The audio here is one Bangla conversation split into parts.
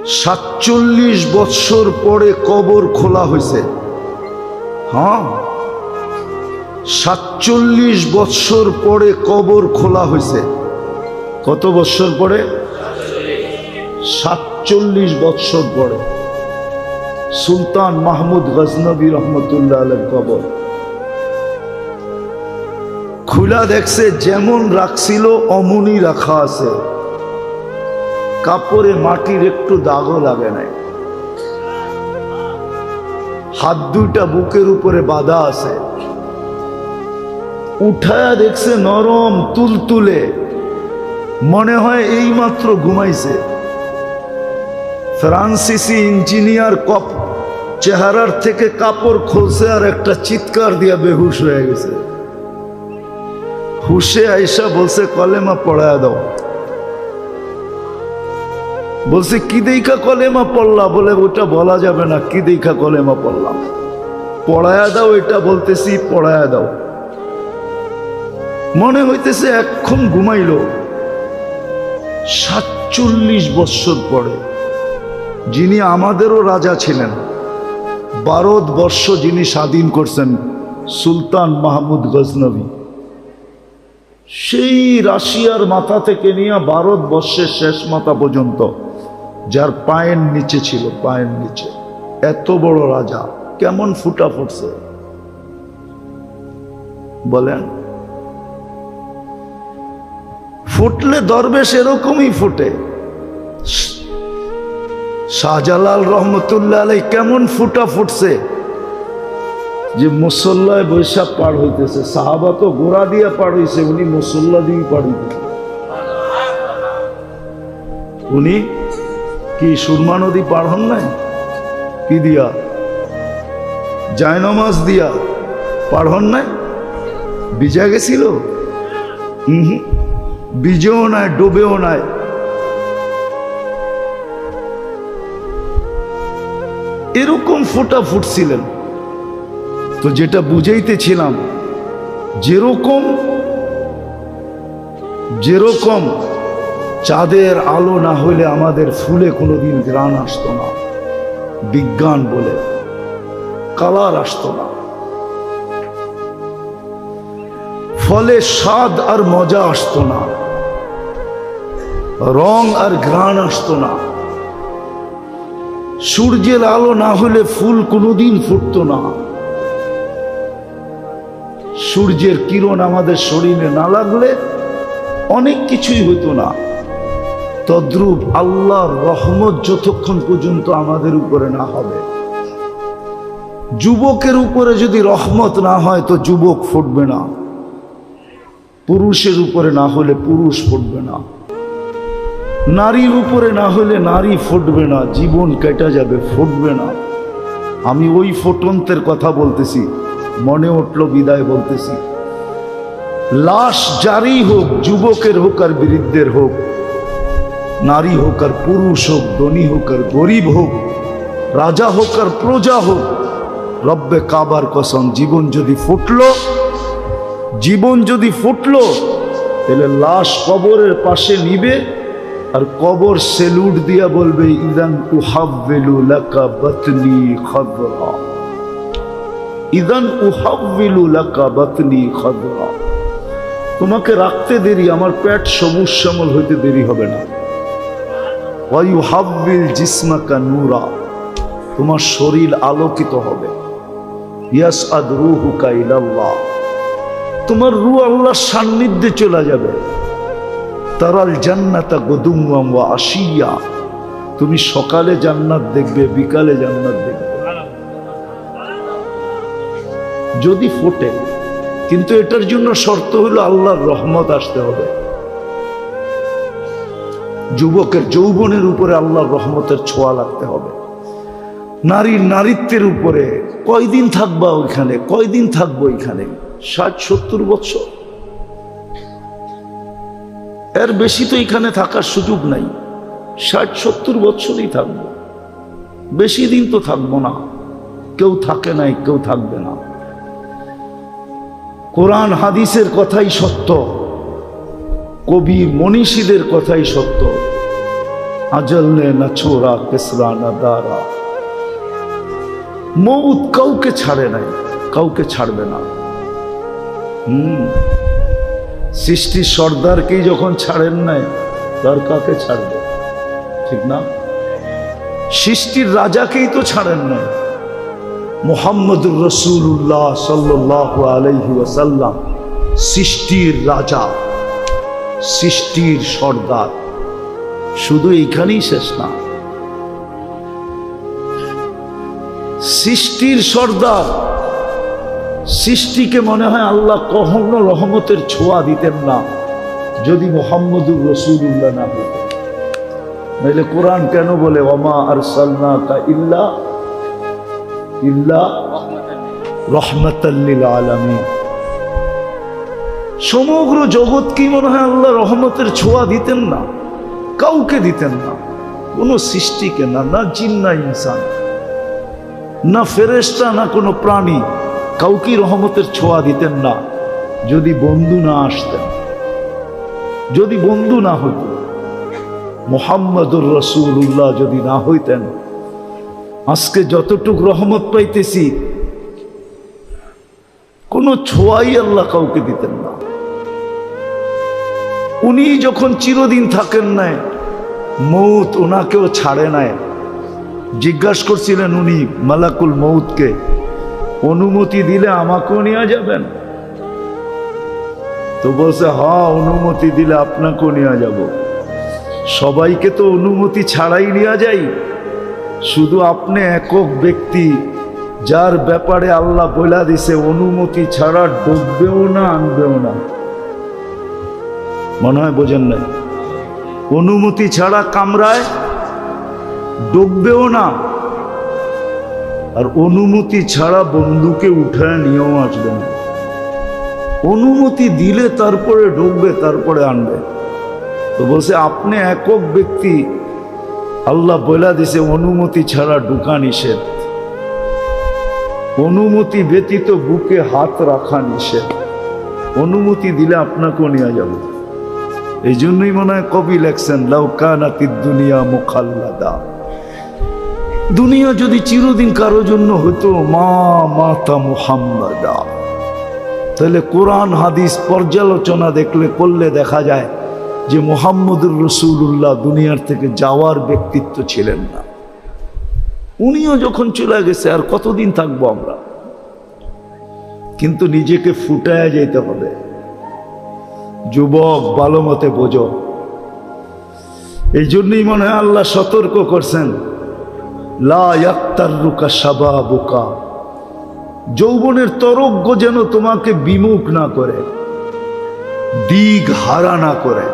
47 বৎসর পরে কবর খোলা হয়েছে। হ্যাঁ, 47 বৎসর পরে কবর খোলা হয়েছে। কত বৎসর পরে? 47 বৎসর পরে সুলতান মাহমুদ গজনবী রহমতুল্লাহ আলাইহির কবর খুলা দেখছে, যেমন রাখছিল অমনি রাখা আছে, কাপড়ে মাটির একটু দাগও লাগে নাই, হাত দুইটা বুকের উপরে বাঁধা আছে। উঠায়া দেখছে নরম তুলতুলে, মনে হয় এই মাত্র ঘুমাইছে। ফ্রান্সিসি ইঞ্জিনিয়ার কপ চেহারার থেকে কাপড় খুলছে আর একটা চিৎকার দিয়া বেহুশ হয়ে গেছে। হুশে আইসা বলছে কলেমা পড়ায়া দাও। বলছে কি দেখা কলেমা পড়লা? বলে ওটা বলা যাবে না, কি দেখা কলেমা পড়লাম। পড়ায়া দাও, এটা বলতেছি পড়ায়া দাও। মনে হইতেছে এখন ঘুমাইল। 47 বৎসর পরে যিনি আমাদেরও রাজা ছিলেন, ভারতবর্ষ যিনি স্বাধীন করছেন, সুলতান মাহমুদ গজনবী, সেই রাশিয়ার মাথা থেকে নিয়ে ভারতবর্ষের শেষ মাথা পর্যন্ত, যার পায়ের নিচে ছিল, পায়ের নিচে এত বড় রাজা, কেমন ফুটা ফুটছে বলেন? ফুটলে দরবেশ এরকমই ফুটে। শাহজালাল রহমতুল্লাহ আলাইহি কেমন ফুটা ফুটছে যে মুসল্লায় বৈশাখ পার হইতেছে। সাহাবা তো ঘোড়া দিয়ে পার হইছে, উনি মুসল্লা দিয়ে পার হইতেছে। উনি কি সুরমা নদী পার হন নাই? কি দিয়া? জায়নমাজ দিয়া পার হন নাই? ভিজা গেছিল? ভিজেও নাই, ডুবেও নাই। এরকম ফোটা ফুটছিলেন। তো যেটা বুঝাইতেছিলাম, যেরকম চাঁদের আলো না হইলে আমাদের ফুলে কোনোদিন ঘ্রাণ আসতো না, বিজ্ঞান বলে কালার আসতো না, ফলে স্বাদ আর মজা আসতো না, রং আর ঘ্রাণ আসতো না। সূর্যের আলো না হলে ফুল কোনোদিন ফুটতো না। সূর্যের কিরণ আমাদের শরীরে না লাগলে অনেক কিছুই হতো না। তদ্রূপ আল্লাহর রহমত যতক্ষণ পর্যন্ত আমাদের উপরে না হবে, যুবকের উপরে যদি রহমত না হয় তো যুবক ফুটবে না, পুরুষের উপরে না হলে পুরুষ ফুটবে না, নারীর উপরে না হলে নারী ফুটবে না, জীবন কেটে যাবে, ফুটবে না। আমি ওই ফুটন্তের কথা বলতেছি, মনে উঠল বিদায় বলতেছি। লাশ জারি হোক, যুবকের হোক আর বৃদ্ধের হোক, নারী হোক আর পুরুষ হোক, ধনী হোক আর গরিব হোক, রাজা হোক আর প্রজা হোক, রব্বে কাবার কসম, জীবন যদি ফুটলো তাহলে লাশ কবরের পাশে নিবে আর কবর সেলুট দিয়া বলবে, ইদান উহাব্বিলু লাকা বাতনি খাদরা, ইদান উহাব্বিলু লাকা বাতনি খাদরা। তোমাকে রাখতে দেরি, আমার পেট সবুজ শ্যামল হইতে দেরি হবে না। ওয়া ইউহাব্বিল জিসমাকা নূরা, তোমার শরীর আলোকিত হবে। ইয়াসআদ রূহুকা ইলাল্লাহ, তোমার রূহ আল্লাহর সান্নিধ্যে চলে যাবে। তারাল জান্নাতা গুদুওয়াম ওয়া আশিয়া, তুমি সকালে জান্নাত দেখবে, বিকালে জান্নাত দেখবে যদি ফোটে। কিন্তু এটার জন্য শর্ত হলো আল্লাহর রহমত আসতে হবে। যুবকের যৌবনের উপরে আল্লাহর রহমতের ছোঁয়া লাগতে হবে। নারীর নারীত্বের উপরে কয়দিন থাকবা ওইখানে, কয়দিন থাকবো এখানে? 60-70 বছর, এর বেশি তো এখানে থাকার সুযোগ নাই। 60-70 বছরই থাকবো, বেশি দিন তো থাকবো না। কেউ থাকে নাই, কেউ থাকবে না। কোরআন হাদিসের কথাই সত্য, কবি মনীষীদের কথাই সত্য। আজল নে না ছোড়া কেসরা না দারা। মৌত কাউকে ছাড়ে নাই, কাউকে ছাড়বে না। সৃষ্টির সর্দারকেই যখন ছাড়েন নাই, তার কাকে ছাড়বে? ঠিক না? সৃষ্টির রাজাকেই তো ছাড়েন নাই। মুহাম্মদুর রাসূলুল্লাহ সাল্লাল্লাহু আলাইহি ওয়াসাল্লাম সৃষ্টির রাজা, সৃষ্টির সর্দার। শুধু এইখানেই শেষ না, সৃষ্টির সর্দার। সৃষ্টিকে মনে হয় আল্লাহ কখনো রহমতের ছোঁয়া দিতেন না যদি মুহাম্মদুর রাসূলুল্লাহ না হতো। নাহলে কোরআন কেন বলে ওয়ামা আরসালনাকা ইল্লা রাহমাতাল লিল আলামিন? সমগ্র জগৎ কি মনে হয় আল্লাহ রহমতের ছোঁয়া দিতেন না? কাউকে দিতেন না, কোন সৃষ্টিকে না, না জিন না ইনসান, না ফেরেশতা, না কোনো প্রাণী, কাউকে রহমতের ছোঁয়া দিতেন না যদি বন্ধু না আসতেন, যদি বন্ধু না হইত। মুহাম্মদুর রাসূলুল্লাহ যদি না হইতেন, আজকে যতটুক রহমত পাইতেছি কোনো ছোঁয়াই আল্লাহ কাউকে দিতেন না। উনি যখন চিরদিন থাকেন নাই, মৌত ওনাকেও ছাড়ে নাই। জিজ্ঞাসা করছিলেন উনি মালাকুল মৌতকে, অনুমতি দিলে আমাকেও নিয়ে যাবেন? তো বলছে হ্যাঁ, অনুমতি দিলে আপনাকেও নিয়ে যাব। সবাইকে তো অনুমতি ছাড়াই নিয়ে যাই, শুধু আপনি একক ব্যক্তি যার ব্যাপারে আল্লাহ বলে দিছে অনুমতি ছাড়া ডুববেও না, আনবেও না। মনে হয় বোঝেন নাই? অনুমতি ছাড়া কামরায় ডুববেও না, আর অনুমতি ছাড়া বন্ধুকে উঠায় নিয়েও আসবে না। অনুমতি দিলে তারপরে ঢুকবে, তারপরে আনবে। তো বলছে আপনি একক ব্যক্তি, আল্লাহ বলে দিছে অনুমতি ছাড়া ঢুকা নিষেধ, অনুমতি ব্যতীত বুকে হাত রাখা নিষেধ। অনুমতি দিলে আপনাকেও নিয়ে যাব। এই জন্যই মনে হয় কবি লেখছেন লাউ কানাতিদ দুনিয়া মুখাল্লাদা, দুনিয়া যদি চিরদিন কারো জন্য হতো মা মাতা মুহাম্মাদা। তাহলে কোরআন হাদিস পর্যালোচনা করলে দেখা যায় যে মুহাম্মদুর রাসূলুল্লাহ দুনিয়ার থেকে যাওয়ার ব্যক্তিত্ব ছিলেন না। উনিও যখন চলে গেছে আর কতদিন থাকবো আমরা? কিন্তু নিজেকে ফুটায় যেতে হবে। যুবক ভালো মতে বোঝো। এই জন্যই মনে হয় আল্লাহ সতর্ক করছেন লা ইয়াক্তাররুকা শাবাবুকা, যৌবনের তরঙ্গ যেন তোমাকে বিমুখ না করে, দিক হারা না করে,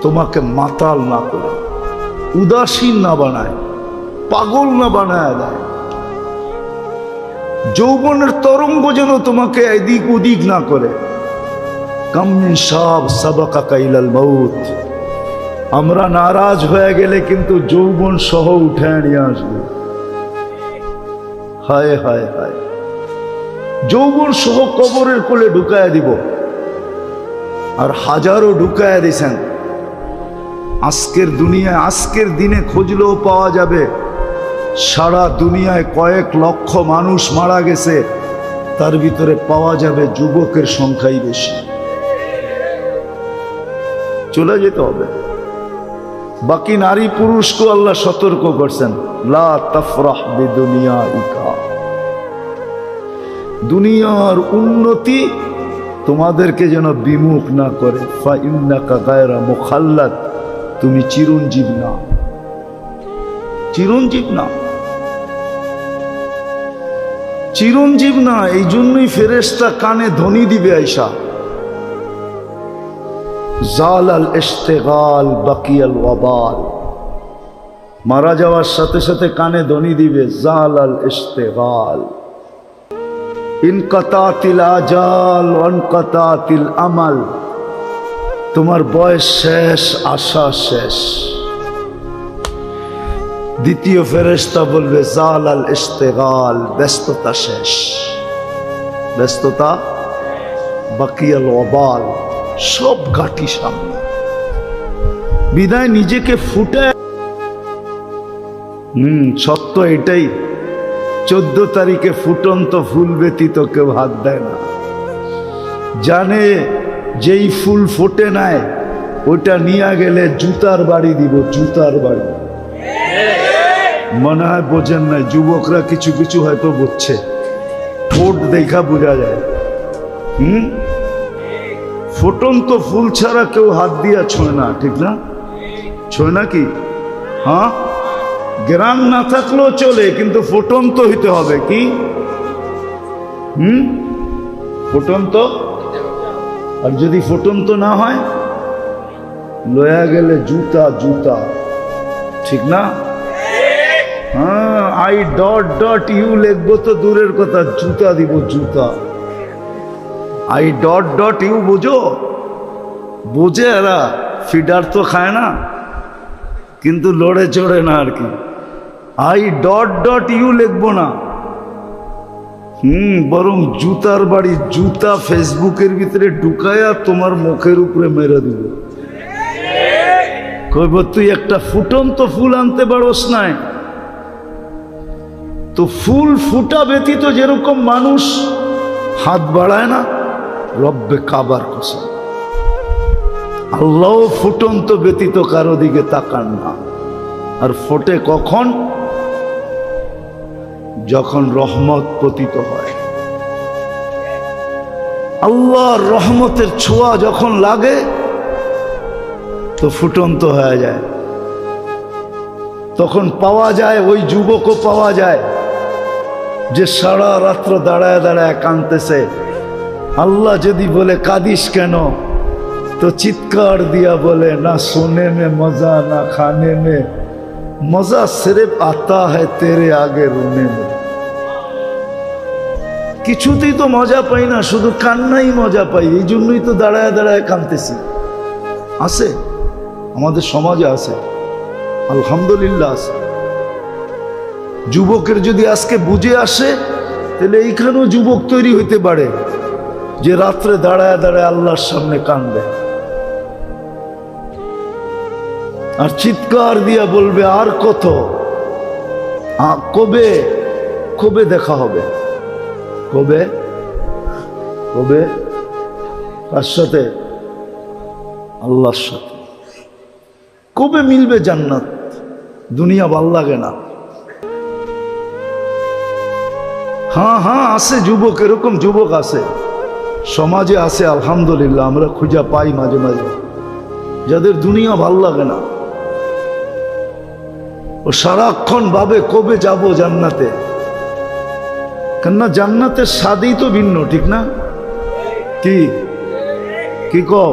তোমাকে মাতাল না করে, উদাসীন না বানায়, পাগল না বানায় দেয়। যৌবনের তরঙ্গ যেন তোমাকে এদিক ওদিক না করে। কাম মিন শাব সাবাকাকা ইলাল মাউত, আমরা নারাজ হয়ে গেলে কিন্তু যৌবন সহ উঠে নিয়ে আসবে। হায় হায় হায়, যৌবন সহ কবরের কোলে ঢুকায় দিব। আর হাজারো ঢুকায় দিয়েছেন। আজকের দুনিয়ায়, আজকের দিনে খুঁজলেও পাওয়া যাবে সারা দুনিয়ায় কয়েক লক্ষ মানুষ মারা গেছে, তার ভিতরে পাওয়া যাবে যুবকের সংখ্যাই বেশি। চলে যেতে হবে। বাকি নারী পুরুষকে আল্লাহ সতর্ক করছেন লা তাফরাহ বিদুনিয়াইকা, দুনিয়ার উন্নতি তোমাদেরকে যেন বিমুখ না করে। ফা ইন্নাকা গায়রা মুখাল্লাদ, তুমি চিরঞ্জীব না, চিরঞ্জীব না, চিরঞ্জীব না। এই জন্যই ফেরেশতা কানে ধ্বনি দিবে আয়সা, জালাল ইশতিগাল বাকিয়াল ওয়াবাল। মারা যাওয়ার সাথে সাথে কানে ধ্বনি দিবে জালাল ইশতিগাল, ইনকাতাতিল আজাল ওয়ানকাতাতিল আমাল। তোমার বয়স শেষ, আশা শেষ। দ্বিতীয় ফেরেশতা বলবে জালাল ইশতিগাল, ব্যস্ততা শেষ, ব্যস্ততা। বাকিয়াল ওয়াবাল, সব ঘাটি সামনে। বিদায় নিজেকে ফুটে। সত্য এটাই, 14 তারিখে ফুটন্ত ফুল ব্যতীত কেউ হাত দেয় না। জানে যেই ফুল ফোটে নাই ওটা নিয়ে গেলে জুতার বাড়ি দিব, জুতার বাড়ি। মনে হয় বোঝেন নাই, যুবকরা কিছু কিছু হয়তো বুঝছে, ঠোঁট দেখা বোঝা যায়। ফুটন্ত ফুল ছাড়া কেউ হাত দিয়া ছোঁয় না, ঠিক না? ছোঁয় না কি? হ্যাঁ, গ্রাম না থাকলেও চলে, কিন্তু ফুটন্ত হইতে হবে। কি ফুটন্ত? আর যদি ফুটন্ত না হয় লয়া গেলে জুতা, জুতা, ঠিক না? হ্যাঁ, আই ডট ডট ইউ লিখবো তো দূরের কথা, জুতা দিব, জুতা। আই ডট ডট ইউ বোঝো? বোঝে এরা, ফিডার তো খায় না, কিন্তু লড়ে চড়ে না আর কি। আই ডট ডট ইউ লিখবো না, বরং জুতার বাড়ি, জুতা ফেসবুকের ভিতরে ঢুকায়া তোমার মুখের উপরে মেরে দিব। কইব তুই একটা ফুটন্ত ফুল আনতে পারোস নাই? তো ফুল ফুটা ব্যতীত যেরকম মানুষ হাত বাড়ায় না, রব্বে কাবার কসম আল্লাহ ফুটন্ত ব্যতীত কারো দিকে তাকান না। আর ফোটে কখন? যখন রহমত পতিত হয়, আল্লাহর রহমতের ছোঁয়া যখন লাগে তো ফুটন্ত হয়ে যায়। তখন পাওয়া যায়, ওই যুবকও পাওয়া যায় যে সারা রাত্র দাঁড়ায় দাঁড়ায় কাঁদতেছে। আল্লাহ যদি বলে কাঁদিস কেন, তো চিৎকার দিয়া বলে না সোনে মে মজা না খানে মে মজা, সির্ফ আতা হ্যায় তেরে আগে রোনে মে। কিছুতেই তো মজা পাই না, শুধু কান্নাই মজা পাই, এই জন্যই তো দাঁড়ায় দাঁড়ায় কাঁদতেছি। আছে, আমাদের সমাজে আছে, আলহামদুলিল্লাহ আছে। যুবকের যদি আজকে বুঝে আসে, তাহলে এইখানেও যুবক তৈরি হইতে পারে যে রাত্রে দাঁড়ায় দাঁড়ায় আল্লাহর সামনে কাঁদবে আর চিৎকার দিয়া বলবে আর কত, কবে কবে দেখা হবে, কবে কবে, কার সাথে? আল্লাহর সাথে। কবে মিলবে জান্নাত? দুনিয়া ভাল লাগে না। হ্যাঁ হ্যাঁ আছে যুবক, এরকম যুবক আছে, সমাজে আছে আলহামদুলিল্লাহ, আমরা খুঁজে পাই মাঝে মাঝে, যাদের দুনিয়া ভাল লাগে না। ও সারাক্ষণ ভাবে কবে যাব জান্নাতে। কেননা জান্নাতের স্বাদই তো ভিন্ন, ঠিক না? কি কি কও?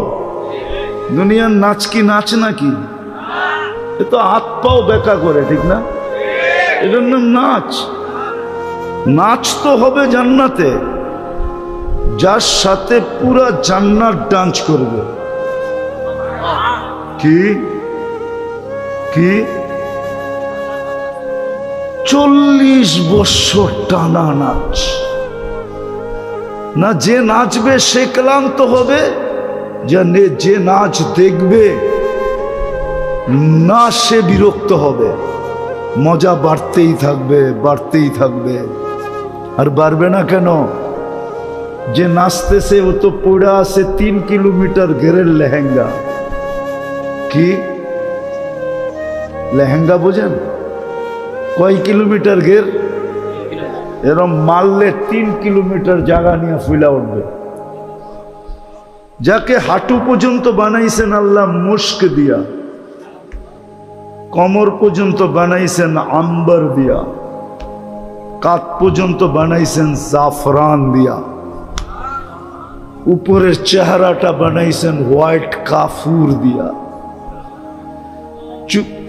দুনিয়ার নাচ কি নাচ নাকি? এ তো হাত পাও বেকা করে, ঠিক না? এটার নাম নাচ। নাচ তো হবে জান্নাতে, যার সাথে পুরা জান্নাত ডান্স করবে। কি কি 40 বছর টানা নাচ না, যে নাচবে সে ক্লান্ত হবে, যে নাচ দেখবে না সে বিরক্ত হবে। মজা বাড়তেই থাকবে, বাড়তেই থাকবে। আর বাড়বে না কেন? যে নাচতেছে ও তো পড়ে আছে 3 কিলোমিটার ঘেরের লেহেঙ্গা। কি লেহেঙ্গা বোঝেন? কয় কিলোমিটার ঘের? এরম মারলে 3 কিলোমিটার জায়গা নিয়ে ফুলা উঠবে। যাকে হাঁটু পর্যন্ত বানাইছেন আল্লাহ মুস্ক দিয়া, কমর পর্যন্ত বানাইছেন আম্বার দিয়া, কাত পর্যন্ত বানাইছেন জাফরান দিয়া, উপরের চেহারাটা বানাইছেন হোয়াইট কাফুর দিয়া।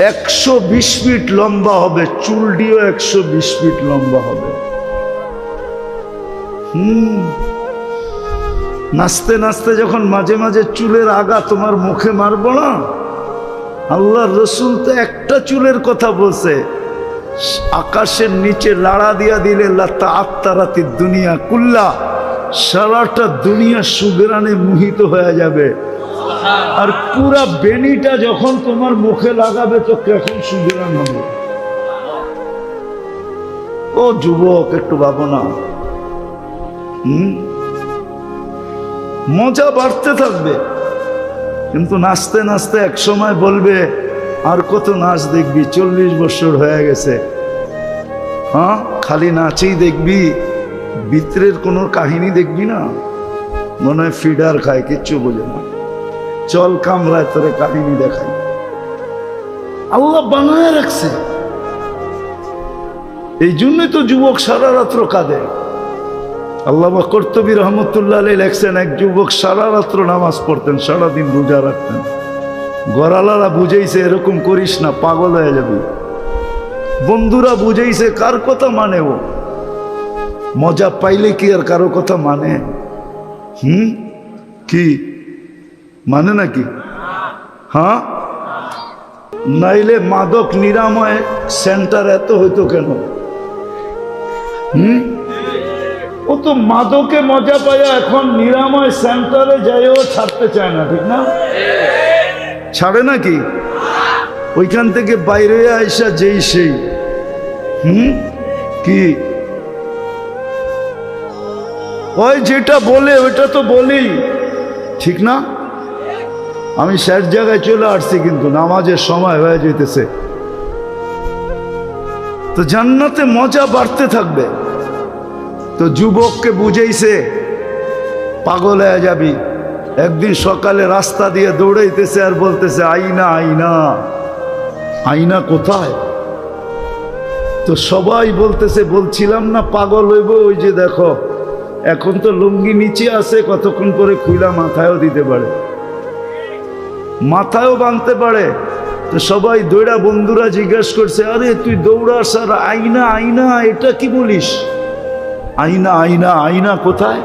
120 ফিট লম্বা হবে, চুলটিও 120 ফিট লম্বা হবে। নাচতে নাচতে যখন মাঝে মাঝে চুলের আগা তোমার মুখে মারবো না, আল্লাহর রসুল তো একটা চুলের কথা বলছে, আকাশের নিচে লাড়া দিয়া দিলে লাতা আত্মারাতি দুনিয়া কুল্লা, সারাটা দুনিয়া সুগরানে মোহিত হয়ে যাবে। আর পুরা বেনিটা যখন তোমার মুখে লাগাবে তো কেমন সুবিধান হবে। ও যুবক, একটু ভাবো না। মজা বাড়তে থাকবে, কিন্তু নাচতে নাচতে এক সময় বলবে আর কত নাচ দেখবি, 40 বছর হয়ে গেছে। হ্যাঁ, খালি নাচেই দেখবি, ভিতরের কোনো কাহিনী দেখবি না। মনে হয় ফিডার খায়, কিচ্ছু বোঝে না। চল কামরায় তোরে কাহিনী দেখাই। আল্লাহ বানায় রাখছে, এই জন্যই তো যুবক সারা রাত্র কাঁদে। আল্লামা কর্তুবী রহমতুল্লাহ আলাইহি লেখছেন, এক যুবক সারা রাত্র নামাজ পড়তেন, সারাদিন রোজা রাখতেন। গড়ালারা বুঝাইছে এরকম করিস না, পাগল হয়ে যাবি। বন্ধুরা বুঝাইছে, কার কথা মানে ও? মজা পাইলে কি আর কারো কথা মানে? কি মানে নাকি? হ্যাঁ, নাইলে মাদক নিরাময় সেন্টার এত হইতো কেন? ও তো মাদকে মজা পায়, এখন নিরাময় সেন্টারে যাইও ছাড়তে চায় না, ঠিক না? ছাড়ে নাকি? ওইখান থেকে বাইরে আইসা যেই সেই কি ওই যেটা বলে ওইটা তো বলি, ঠিক না? আমি শেষ জায়গায় চলে আসছি, কিন্তু নামাজের সময় হয়ে যেতেছে। তো জান্নাতে মজা বাড়তে থাকবে। তো যুবককে বুঝাইছে পাগল হয়ে যাবি। একদিন সকালে রাস্তা দিয়ে দৌড়াইতেছে আর বলতেছে, আইনা আইনা। আইনা কোথায়? তো সবাই বলতেছে, বলছিলাম না পাগল হইব, ওই যে দেখো এখন তো লুঙ্গি নিচে আছে, কতক্ষণ পরে খুইলা মাথায়ও দিতে পারে, মাথায়ও বাঁধতে পারে। তো সবাই দৌড়া, বন্ধুরা জিজ্ঞেস করছে, আরে তুই দৌড়াস আর আইনা আইনা, এটা কি বলিস? আইনা আইনা, আইনা কোথায়?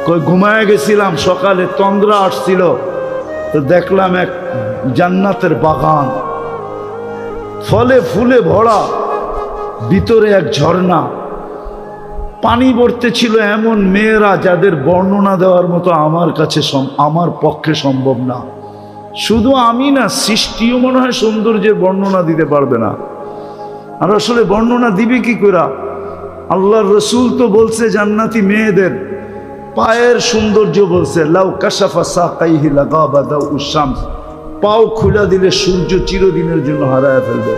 কই ঘুমায় গেছিলাম, সকালে তন্দ্রা আসছিল, তো দেখলাম এক জান্নাতের বাগান, ফলে ফুলে ভরা, ভিতরে এক ঝর্ণা, পানি ভরতে ছিল এমন মেয়েরা যাদের বর্ণনা দেওয়ার মতো আমার পক্ষে সম্ভব না। শুধু আমি না, সৃষ্টিও মনে হয় সৌন্দর্যের বর্ণনা দিতে পারবে না। আর আসলে বর্ণনা দিবে কি করে? আল্লাহর রসুল তো বলছে জান্নাতি মেয়েদের পায়ের সৌন্দর্য বলছে, লাউ কাশাফা সাকাইহি লাগাবা দাউ শামস, পাও খুলে দিলে সূর্য চিরদিনের জন্য হারায় ফেলবে।